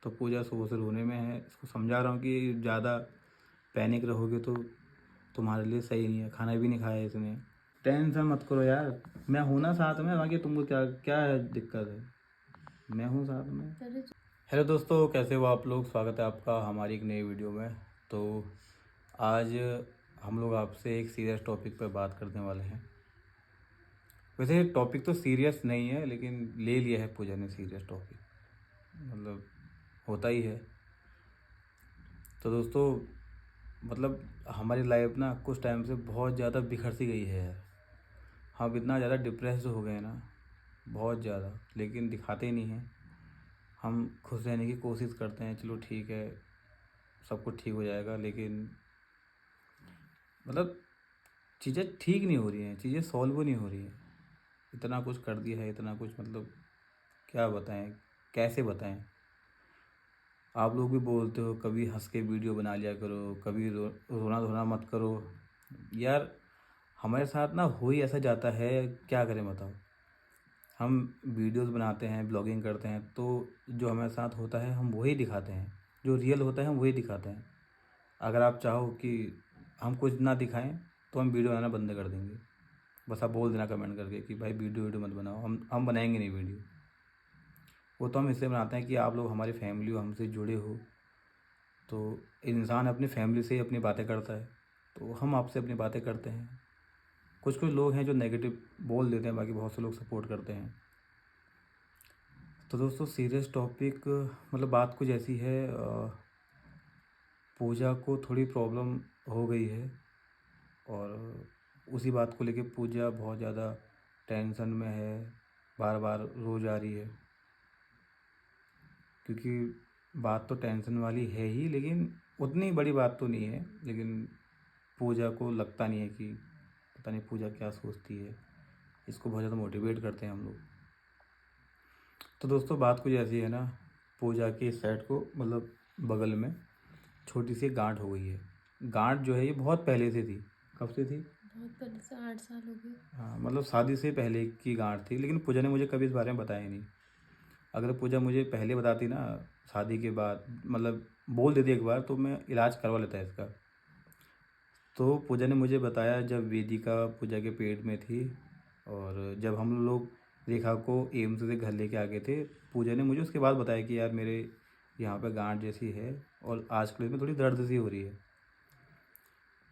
तो पूजा सुबह से रोने में है। इसको समझा रहा हूँ कि ज़्यादा पैनिक रहोगे तो तुम्हारे लिए सही नहीं है। खाना भी नहीं खाया इसने। टेंशन मत करो यार, मैं हूँ ना साथ में। बाकी तुमको क्या क्या है दिक्कत है, मैं हूँ साथ में। हेलो दोस्तों, कैसे हो आप लोग। स्वागत है आपका हमारी एक नई वीडियो में। तो आज हम लोग आपसे एक सीरियस टॉपिक पर बात करने वाले हैं। वैसे टॉपिक तो सीरियस नहीं है, लेकिन ले लिया है पूजा ने सीरियस टॉपिक, मतलब होता ही है। तो दोस्तों मतलब हमारी लाइफ ना कुछ टाइम से बहुत ज़्यादा बिखर सी गई है यार। हम इतना ज़्यादा डिप्रेस्ड हो गए ना, बहुत ज़्यादा, लेकिन दिखाते ही नहीं हैं। हम खुश रहने की कोशिश करते हैं, चलो ठीक है सब कुछ ठीक हो जाएगा, लेकिन मतलब चीज़ें ठीक नहीं हो रही हैं, चीज़ें सॉल्व नहीं हो रही हैं। इतना कुछ कर दिया है, इतना कुछ, मतलब क्या बताएं, कैसे बताएं। आप लोग भी बोलते हो कभी हंस के वीडियो बना लिया करो, कभी रोना धोना मत करो। यार हमारे साथ ना हो ही ऐसा जाता है, क्या करें बताओ। हम वीडियोस बनाते हैं, ब्लॉगिंग करते हैं, तो जो हमारे साथ होता है हम वही दिखाते हैं, जो रियल होता है हम वही दिखाते हैं। अगर आप चाहो कि हम कुछ ना दिखाएं तो हम वीडियो बनाना बंद कर देंगे। बस आप बोल देना कमेंट करके कि भाई वीडियो मत बनाओ, हम बनाएंगे नहीं वीडियो। वो तो हम इसलिए बनाते हैं कि आप लोग हमारी फैमिली हो, हमसे जुड़े हो। तो इंसान अपनी फैमिली से ही अपनी बातें करता है, तो हम आपसे अपनी बातें करते हैं। कुछ कुछ लोग हैं जो नेगेटिव बोल देते हैं, बाकी बहुत से लोग सपोर्ट करते हैं। तो दोस्तों सीरियस टॉपिक, मतलब बात कुछ ऐसी है, पूजा को थोड़ी प्रॉब्लम हो गई है, और उसी बात को लेके पूजा बहुत ज़्यादा टेंशन में है, बार बार रो जा रही है। क्योंकि बात तो टेंशन वाली है ही, लेकिन उतनी बड़ी बात तो नहीं है। लेकिन पूजा को लगता नहीं है कि, पता नहीं पूजा क्या सोचती है। इसको बहुत ज़्यादा मोटिवेट करते हैं हम लोग। तो दोस्तों बात कुछ ऐसी है ना, पूजा के सेट को मतलब बगल में छोटी सी गांठ हो गई है। गांठ जो है ये बहुत पहले से थी। कब से थी? बहुत पहले से 8 साल हो गए। हाँ, मतलब शादी से पहले की गांठ थी, लेकिन पूजा ने मुझे कभी इस बारे में बताया नहीं। अगर पूजा मुझे पहले बताती ना, शादी के बाद, मतलब बोल देती एक बार, तो मैं इलाज करवा लेता इसका। तो पूजा ने मुझे बताया जब वेदिका पूजा के पेट में थी, और जब हम लोग रेखा को एम्स से घर लेके आ गए थे, पूजा ने मुझे उसके बाद बताया कि यार मेरे यहाँ पे गांठ जैसी है, और आजकल में थोड़ी दर्द सी हो रही है।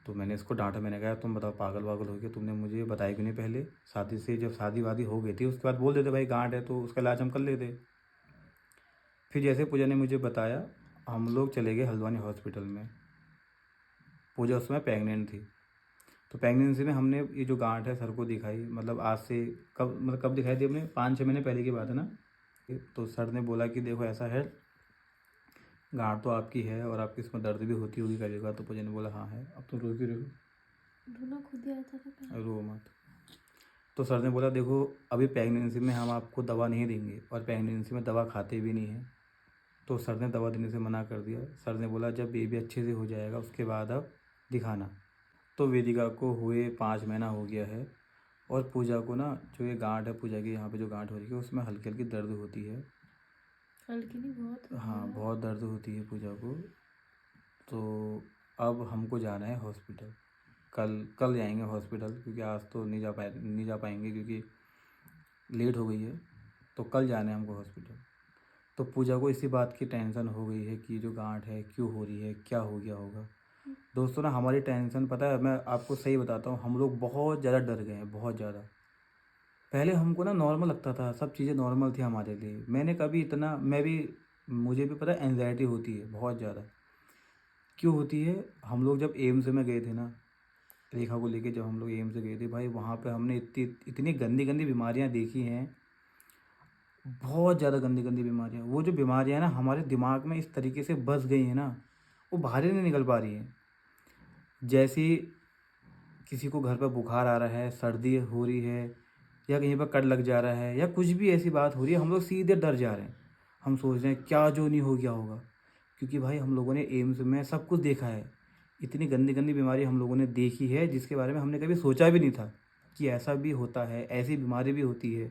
तो मैंने इसको डांटा, मैंने कहा तुम बताओ पागल वागल हो गए, तुमने मुझे बताया क्यों नहीं पहले। शादी से जब शादी वादी हो गई थी उसके बाद बोल देते भाई गांठ है, तो उसका इलाज हम कर लेते। फिर जैसे पूजा ने मुझे बताया, हम लोग चले गए हल्द्वानी हॉस्पिटल में। पूजा उस समय प्रेगनेंट थी। तो प्रेगनेंसी में हमने ये जो गांठ है सर को दिखाई, मतलब आज से कब दिखाई थी हमने, 5-6 महीने पहले की बात है ना। तो सर ने बोला कि देखो ऐसा है, गांठ तो आपकी है और आपकी इसमें दर्द भी होती होगी कभी कभार। तो पूजा ने बोला हाँ है। अब तो रो भी रहे रोना खुद ही आता था पहले। हो, रो मत। तो सर ने बोला देखो अभी प्रेगनेंसी में हम आपको दवा नहीं देंगे, और प्रेगनेंसी में दवा खाते भी नहीं हैं। तो सर ने दवा देने से मना कर दिया। सर ने बोला जब बेबी अच्छे से हो जाएगा उसके बाद आप दिखाना। तो वेदिका को हुए 5 महीना हो गया है, और पूजा को ना जो ये गांठ है, पूजा की यहाँ पे जो गांठ हो रही है उसमें हल्की हल्की दर्द होती है। हल्की नहीं, बहुत हो हाँ, गया। बहुत दर्द होती है पूजा को। तो अब हमको जाना है हॉस्पिटल। कल कल जाएंगे हॉस्पिटल, क्योंकि आज तो नहीं जा पाएंगे क्योंकि लेट हो गई है। तो कल जाना है हमको हॉस्पिटल। तो पूजा को इसी बात की टेंशन हो गई है कि जो गांठ है क्यों हो रही है, क्या हो गया होगा। दोस्तों ना हमारी टेंशन, पता है मैं आपको सही बताता हूँ, हम लोग बहुत ज़्यादा डर गए हैं, बहुत ज़्यादा। पहले हमको ना नॉर्मल लगता था, सब चीज़ें नॉर्मल थी हमारे लिए। मैंने कभी इतना, मुझे भी पता है एनजाइटी होती है बहुत ज़्यादा। क्यों होती है? हम लोग जब एम्स में गए थे ना, रेखा को लेके जब हम लोग एम्स गए थे भाई, वहाँ पे हमने इतनी इतनी गंदी गंदी बीमारियाँ देखी हैं, बहुत ज़्यादा गंदी गंदी बीमारियाँ। वो जो बीमारियाँ ना हमारे दिमाग में इस तरीके से बस गई हैं ना, वो बाहर ही नहीं निकल पा रही हैं। जैसे किसी को घर पर बुखार आ रहा है, सर्दी हो रही है, या कहीं पर कट लग जा रहा है, या कुछ भी ऐसी बात हो रही है, हम लोग सीधे डर जा रहे हैं। हम सोच रहे हैं क्या जो नहीं हो गया होगा, क्योंकि भाई हम लोगों ने एम्स में सब कुछ देखा है। इतनी गंदी गंदी बीमारी हम लोगों ने देखी है जिसके बारे में हमने कभी सोचा भी नहीं था कि ऐसा भी होता है, ऐसी बीमारी भी होती है।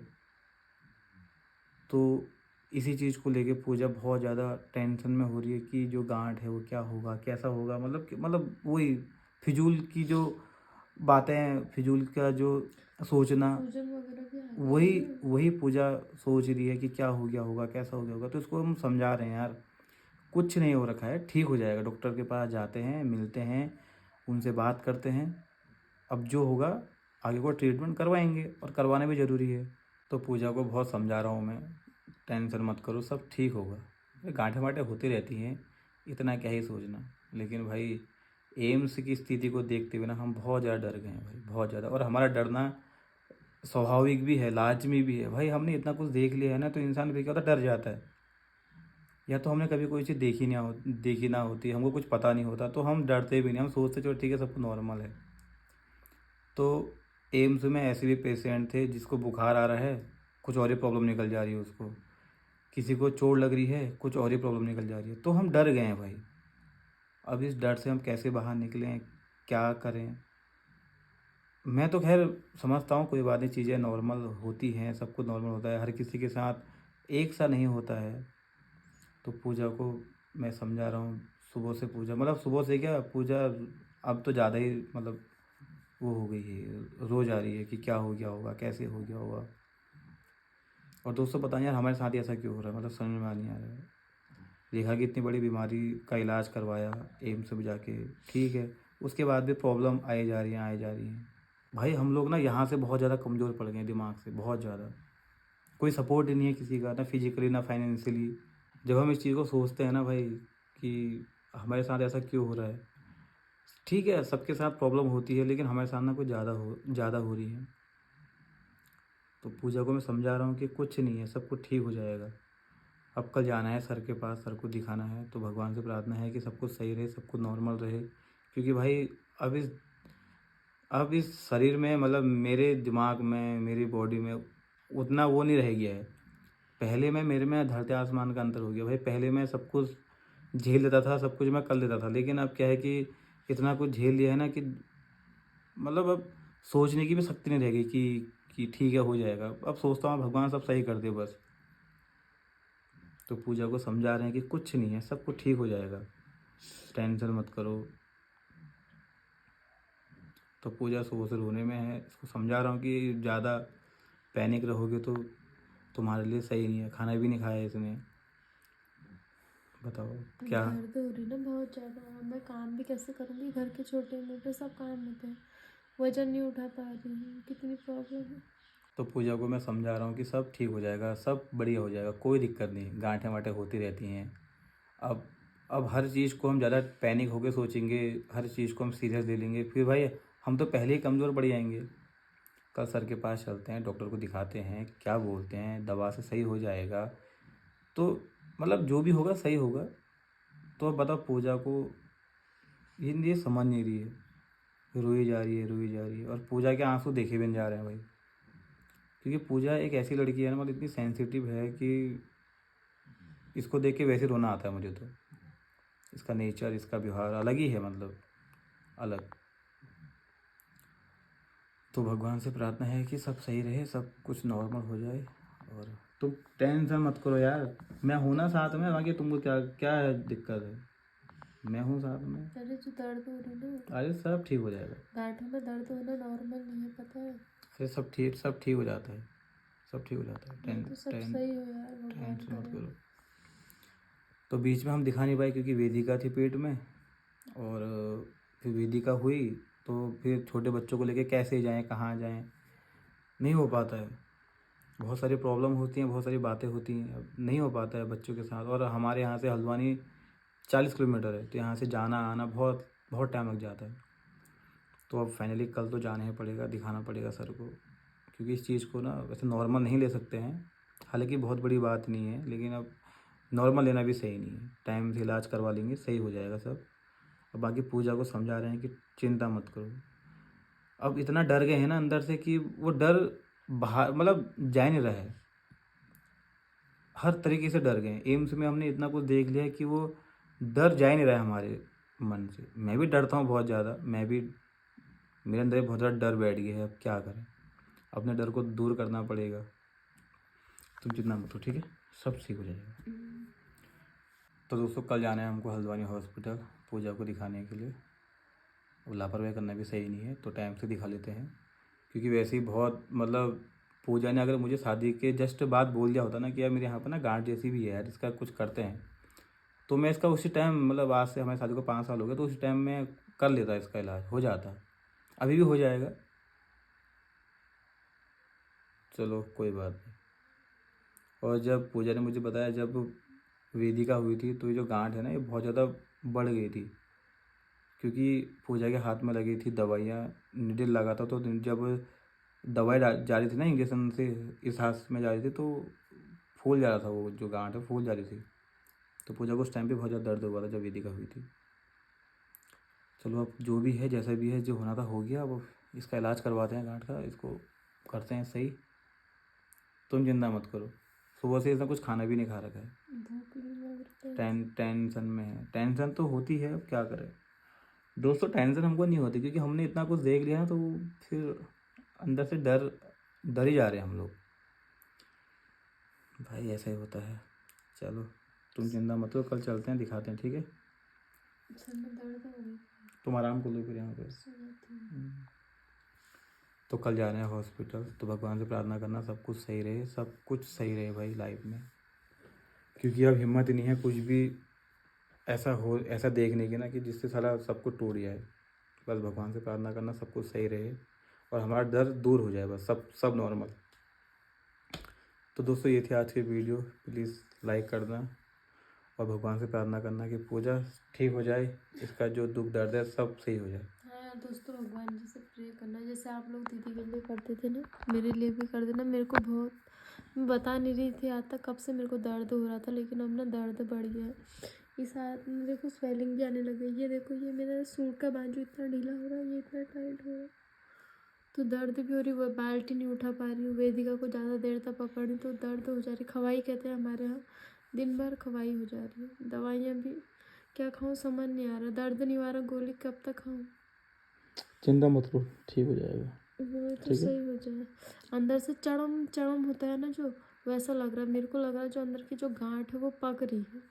तो इसी चीज़ को लेके पूजा बहुत ज़्यादा टेंशन में हो रही है कि जो गांठ है वो क्या होगा, कैसा होगा, मतलब वही फिजूल की जो बातें हैं, फिजूल का जो सोचना, सूजन वगैरह भी आ गई वही है ना। वही पूजा सोच रही है कि क्या हो गया होगा, कैसा हो गया होगा। तो इसको हम समझा रहे हैं यार, कुछ नहीं हो रखा है, ठीक हो जाएगा। डॉक्टर के पास जाते हैं, मिलते हैं, उनसे बात करते हैं। अब जो होगा आगे को ट्रीटमेंट करवाएंगे, और करवाना भी ज़रूरी है। तो पूजा को बहुत समझा रहा हूँ मैं, टेंशन मत करो, सब ठीक होगा। गांठें वाँठें होती रहती हैं, इतना क्या ही सोचना। लेकिन भाई एम्स की स्थिति को देखते हुए ना हम बहुत ज़्यादा डर गए हैं भाई, बहुत ज़्यादा। और हमारा डरना स्वाभाविक भी है, लाजमी भी है भाई। हमने इतना कुछ देख लिया है ना, तो इंसान भी क्या होता है, डर जाता है। या तो हमने कभी कोई चीज़ देखी ना होती, हमको कुछ पता नहीं होता, तो हम डरते भी नहीं, हम सोचते चलो ठीक है, सब कुछ नॉर्मल है। तो एम्स में ऐसे भी पेशेंट थे जिसको बुखार आ रहा है, कुछ और ही प्रॉब्लम निकल जा रही है उसको। किसी को चोट लग रही है, कुछ और ही प्रॉब्लम निकल जा रही है। तो हम डर गए हैं भाई। अब इस डर से हम कैसे बाहर निकलें, क्या करें। मैं तो खैर समझता हूँ, कोई बात नहीं, चीज़ें नॉर्मल होती हैं, सब कुछ नॉर्मल होता है, हर किसी के साथ एक सा नहीं होता है। तो पूजा को मैं समझा रहा हूँ। सुबह से पूजा, मतलब सुबह से क्या पूजा, अब तो ज़्यादा ही मतलब वो हो गई है, रोज़ आ रही है कि क्या हो गया होगा, कैसे हो गया होगा। और दोस्तों पता नहीं यार हमारे साथ ही ऐसा क्यों हो रहा है, मतलब समझ में नहीं आ रहा है। देखा कि इतनी बड़ी बीमारी का इलाज करवाया एम्स में जाके, ठीक है, उसके बाद भी प्रॉब्लम आई जा रही हैं। भाई हम लोग ना यहाँ से बहुत ज़्यादा कमज़ोर पड़ गए हैं, दिमाग से बहुत ज़्यादा। कोई सपोर्ट ही नहीं है किसी का, ना फिजिकली ना फाइनेंशियली। जब हम इस चीज़ को सोचते हैं ना भाई कि हमारे साथ ऐसा क्यों हो रहा है, ठीक है सबके साथ प्रॉब्लम होती है, लेकिन हमारे साथ ना कुछ ज़्यादा हो रही है। तो पूजा को मैं समझा रहा हूँ कि कुछ नहीं है, सब कुछ ठीक हो जाएगा। अब कल जाना है सर के पास, सर को दिखाना है। तो भगवान से प्रार्थना है कि सब कुछ सही रहे, सब कुछ नॉर्मल रहे। क्योंकि भाई अब इस अब इस शरीर में, मतलब मेरे दिमाग में, मेरी बॉडी में उतना वो नहीं रह गया है। पहले मैं, मेरे में धरती आसमान का अंतर हो गया भाई। पहले मैं सब कुछ झेल लेता था, सब कुछ मैं कर लेता था, लेकिन अब क्या है कि इतना कुछ झेल लिया है ना कि मतलब अब सोचने की भी शक्ति नहीं रह गई कि ठीक है हो जाएगा। अब सोचता हूँ भगवान सब सही कर दे बस। तो पूजा को समझा रहे हैं कि कुछ नहीं है, सब कुछ ठीक हो जाएगा, टेंशन मत करो। तो पूजा सुबह से रोने में है, इसको समझा रहा हूँ कि ज़्यादा पैनिक रहोगे तो तुम्हारे लिए सही नहीं है। खाना भी नहीं खाया इसने, बताओ क्या। दर्द हो रही ना बहुत ज़्यादा, मैं काम भी कैसे करूँगी, घर के छोटे मोटे सब काम होते हैं, वजन नहीं उठा पा रही हूँ, कितनी प्रॉब्लम है। तो पूजा को मैं समझा रहा हूँ कि सब ठीक हो जाएगा, सब बढ़िया हो जाएगा, कोई दिक्कत नहीं। गांठें वाँठें होती रहती हैं। अब अब हर चीज़ को हम ज़्यादा पैनिक होकर सोचेंगे, हर चीज़ को हम सीरियस ले लेंगे, फिर भाई हम तो पहले ही कमज़ोर पड़ जाएंगे। कल सर के पास चलते हैं, डॉक्टर को दिखाते हैं, क्या बोलते हैं, दवा से सही हो जाएगा। तो मतलब जो भी होगा सही होगा। तो अब बताओ पूजा को ये समझ नहीं रही है, रोई जा रही है, रोई जा रही है। और पूजा के आंसू देखे भी नहीं जा रहे हैं भाई। क्योंकि पूजा एक ऐसी लड़की है ना, मतलब इतनी सेंसिटिव है कि इसको देख के वैसे रोना आता है मुझे। तो इसका नेचर, इसका व्यवहार अलग ही है, मतलब अलग। तो भगवान से प्रार्थना है कि सब सही रहे, सब कुछ नॉर्मल हो जाए। और तुम टेंशन मत करो यार, मैं हूं ना साथ में। बाकी तुमको क्या क्या है दिक्कत है, मैं हूँ साथ में। अरे जो दर्द हो रही ना, अरे सब ठीक हो जाएगा। गांठों में दर्द होना नॉर्मल नहीं है, पता है। अरे सब ठीक हो जाता है, सब ठीक हो जाता है। मैं तो सब सही हो यार, भगवान टेंशन मत करे। करो। तो बीच में हम दिखा नहीं पाए क्योंकि वेदिका थी पेट में। और फिर वेदिका हुई तो फिर छोटे बच्चों को लेके कैसे जाएं, कहाँ जाएं, नहीं हो पाता है। बहुत सारी प्रॉब्लम होती हैं, बहुत सारी बातें होती हैं, अब नहीं हो पाता है बच्चों के साथ। और हमारे यहाँ से हल्द्वानी 40 किलोमीटर है, तो यहाँ से जाना आना बहुत बहुत टाइम लग जाता है। तो अब फाइनली कल तो जाना ही पड़ेगा, दिखाना पड़ेगा सर को। क्योंकि इस चीज़ को ना वैसे नॉर्मल नहीं ले सकते हैं, हालांकि बहुत बड़ी बात नहीं है, लेकिन अब नॉर्मल लेना भी सही नहीं है। टाइम से इलाज करवा लेंगे, सही हो जाएगा सब। और बाकी पूजा को समझा रहे हैं कि चिंता मत करो। अब इतना डर गए हैं ना अंदर से कि वो डर बाहर मतलब जा ही नहीं रहा है। हर तरीके से डर गए। एम्स में हमने इतना कुछ देख लिया है कि वो डर जा ही नहीं रहा है हमारे मन से। मैं भी डरता हूँ बहुत ज़्यादा, मैं भी, मेरे अंदर बहुत ज़्यादा डर बैठ गया है। अब क्या करें, अपने डर को दूर करना पड़ेगा। तुम चिंता मत हो, ठीक है। सब ठीक हो जाएगा। तो दोस्तों कल जाना है हमको हल्द्वानी हॉस्पिटल पूजा को दिखाने के लिए। और लापरवाही करना भी सही नहीं है, तो टाइम से दिखा लेते हैं। क्योंकि वैसे ही बहुत मतलब पूजा ने अगर मुझे शादी के जस्ट बाद बोल दिया होता ना कि यार मेरे यहाँ पर ना गांठ जैसी भी है यार, इसका कुछ करते हैं, तो मैं इसका उसी टाइम मतलब आज से हमारी शादी को 5 साल हो गए, तो उसी टाइम में कर लेता, इसका इलाज हो जाता, अभी भी हो जाएगा। चलो कोई बात नहीं। और जब पूजा ने मुझे बताया जब वेदिका हुई थी तो ये जो गांठ है ना ये बहुत ज़्यादा बढ़ गई थी, क्योंकि पूजा के हाथ में लगी थी दवाइयाँ, निडल लगा था, तो जब दवाई जा रही थी ना इंजेक्शन से इस हाथ में जा रही थी तो फूल जा रहा था, वो जो गांठ है फूल जा रही थी। तो पूजा को उस टाइम पे बहुत ज़्यादा दर्द हुआ था जब वेदिका हुई थी। चलो अब जो भी है जैसा भी है, जो होना था हो गया। अब इसका इलाज करवाते हैं गांठ का, इसको करते हैं सही। तुम चिंता मत करो, सुबह से इसने कुछ खाना भी नहीं खा रखा है, भूख नहीं लग रही है। टेंशन में है। टेंशन तो होती है, अब क्या करें दोस्तों, टेंशन हमको नहीं होती क्योंकि हमने इतना कुछ देख लिया ना, तो फिर अंदर से डर ही जा रहे हैं हम लोग। भाई ऐसा ही होता है। चलो तुम चिंता मत करो, कल चलते हैं दिखाते हैं, ठीक है। सर में दर्द हो गई, तुम आराम कर लो फिर यहाँ पे। सो जाती हूँ। तो कल जा रहे हैं हॉस्पिटल, तो भगवान से प्रार्थना करना सब कुछ सही रहे, सब कुछ सही रहे भाई लाइफ में। क्योंकि अब हिम्मत ही नहीं है कुछ भी ऐसा देखने की ना कि जिससे सारा सब कुछ टूट जाए। बस भगवान से प्रार्थना करना सब कुछ सही रहे और हमारा डर दूर हो जाए, बस सब नॉर्मल। तो दोस्तों ये थी आज की वीडियो, प्लीज़ लाइक करना और भगवान से प्रार्थना करना कि पूजा ठीक हो जाए, इसका जो दुख दर्द है सब सही हो जाए। हाँ यार दोस्तों, भगवान जी से प्रे करना, जैसे आप लोग दीदी के लिए करते थे ना, मेरे लिए भी कर देना। मेरे को बहुत, मैं बता नहीं रही थी आज तक कब से मेरे को दर्द हो रहा था, लेकिन अब ना दर्द बढ़ गया है। इस हाथ में देखो स्वेलिंग भी आने लग गई। ये देखो, ये मेरा सूट का बाजू इतना ढीला हो रहा है, ये इतना टाइट हो रहा है, तो दर्द भी हो रही। वो बाल्टी नहीं उठा पा रही हूँ, वेदिका को ज़्यादा देर तक पकड़ी तो दर्द हो जा रही। खवाई कहते हैं हमारे यहाँ, दिन भर खवाई हो जा रही है। दवाइयाँ भी क्या खाऊं समझ नहीं आ रहा, दर्द नहीं आ रहा, गोली कब तक खाऊं। चिंता मत करो, ठीक हो जाएगा। वो तो ठीक है। सही हो जाए। अंदर से चढ़म चढ़म होता है ना जो, वैसा लग रहा है मेरे को। लग रहा है जो अंदर की जो गांठ है वो पक रही है।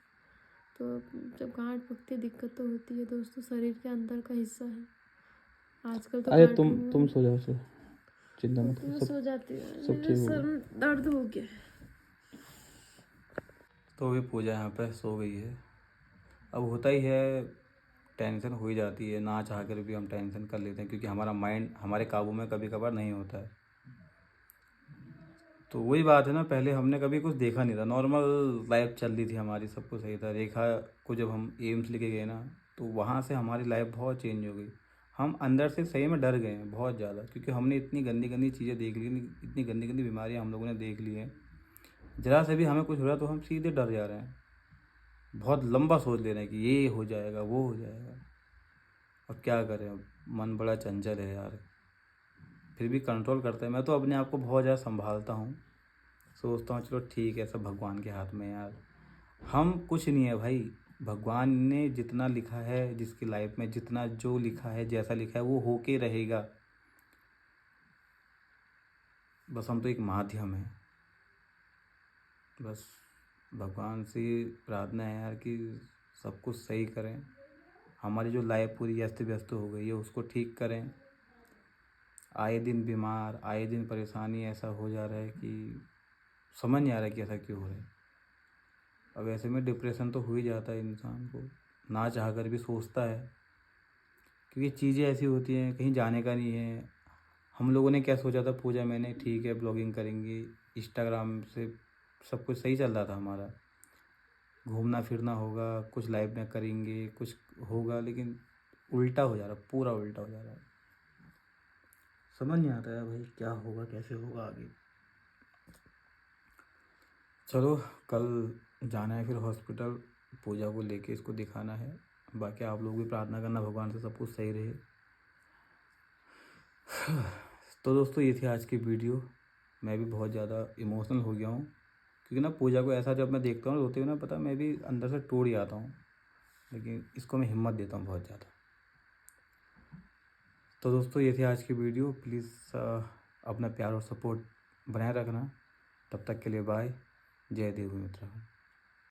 तो जब गांठ पकती है दिक्कत तो होती है दोस्तों, शरीर के अंदर का हिस्सा है। आजकल तो अरे गांठ तुम सो जाओ, सो चिंता मत करो, मैं सो जाती हूँ, सब मेरे ठीक सर होगा। में दर्द हो गया। तो अभी पूजा यहाँ पे सो गई है। अब होता ही है, टेंशन हो ही जाती है, ना चाह कर भी हम टेंशन कर लेते हैं क्योंकि हमारा माइंड हमारे काबू में कभी कभार नहीं होता है। तो वही बात है ना, पहले हमने कभी कुछ देखा नहीं था, नॉर्मल लाइफ चल रही थी हमारी, सब कुछ सही था। रेखा को जब हम एम्स लेके गए ना, तो वहाँ से हमारी लाइफ बहुत चेंज हो गई। हम अंदर से सही में डर गए हैं बहुत ज़्यादा, क्योंकि हमने इतनी गंदी गंदी चीज़ें देख ली, इतनी गंदी गंदी बीमारियाँ हम लोगों ने देख ली हैं। ज़रा से भी हमें कुछ हो रहा तो हम सीधे डर जा रहे हैं, बहुत लंबा सोच ले रहे हैं कि ये हो जाएगा वो हो जाएगा। अब क्या करें, अब मन बड़ा चंचल है यार, फिर भी कंट्रोल करते हैं। मैं तो अपने आप को बहुत ज़्यादा संभालता हूँ, सोचता हूँ चलो ठीक है, सब भगवान के हाथ में है यार, हम कुछ नहीं है भाई। भगवान ने जितना लिखा है जिसकी लाइफ में, जितना जो लिखा है जैसा लिखा है वो होके रहेगा। बस हम तो एक माध्यम है। बस भगवान से प्रार्थना है यार कि सब कुछ सही करें, हमारी जो लाइफ पूरी अस्त व्यस्त हो गई है उसको ठीक करें। आए दिन बीमार, आए दिन परेशानी, ऐसा हो जा रहा है कि समझ नहीं आ रहा है कि ऐसा क्यों हो रहा है। अब ऐसे में डिप्रेशन तो हो ही जाता है इंसान को, ना चाह कर भी सोचता है, क्योंकि चीज़ें ऐसी होती हैं, कहीं जाने का नहीं है। हम लोगों ने क्या सोचा था, पूजा मैंने ठीक है ब्लॉगिंग करेंगे, इंस्टाग्राम से सब कुछ सही चल रहा था हमारा, घूमना फिरना होगा, कुछ लाइफ में करेंगे, कुछ होगा, लेकिन उल्टा हो जा रहा, पूरा उल्टा हो जा रहा है। समझ नहीं आता है भाई क्या होगा कैसे होगा आगे। चलो कल जाना है फिर हॉस्पिटल, पूजा को लेके इसको दिखाना है। बाकी आप लोग भी प्रार्थना करना भगवान से सब कुछ सही रहे। तो दोस्तों ये थी आज की वीडियो। मैं भी बहुत ज़्यादा इमोशनल हो गया हूँ, क्योंकि ना पूजा को ऐसा जब मैं देखता हूँ रोते हुए ना, पता मैं भी अंदर से टूट जाता हूँ, लेकिन इसको मैं हिम्मत देता हूँ बहुत ज़्यादा। तो दोस्तों ये थी आज की वीडियो, प्लीज़ अपना प्यार और सपोर्ट बनाए रखना। तब तक के लिए बाय, जय देवभूमि उत्तराखंड।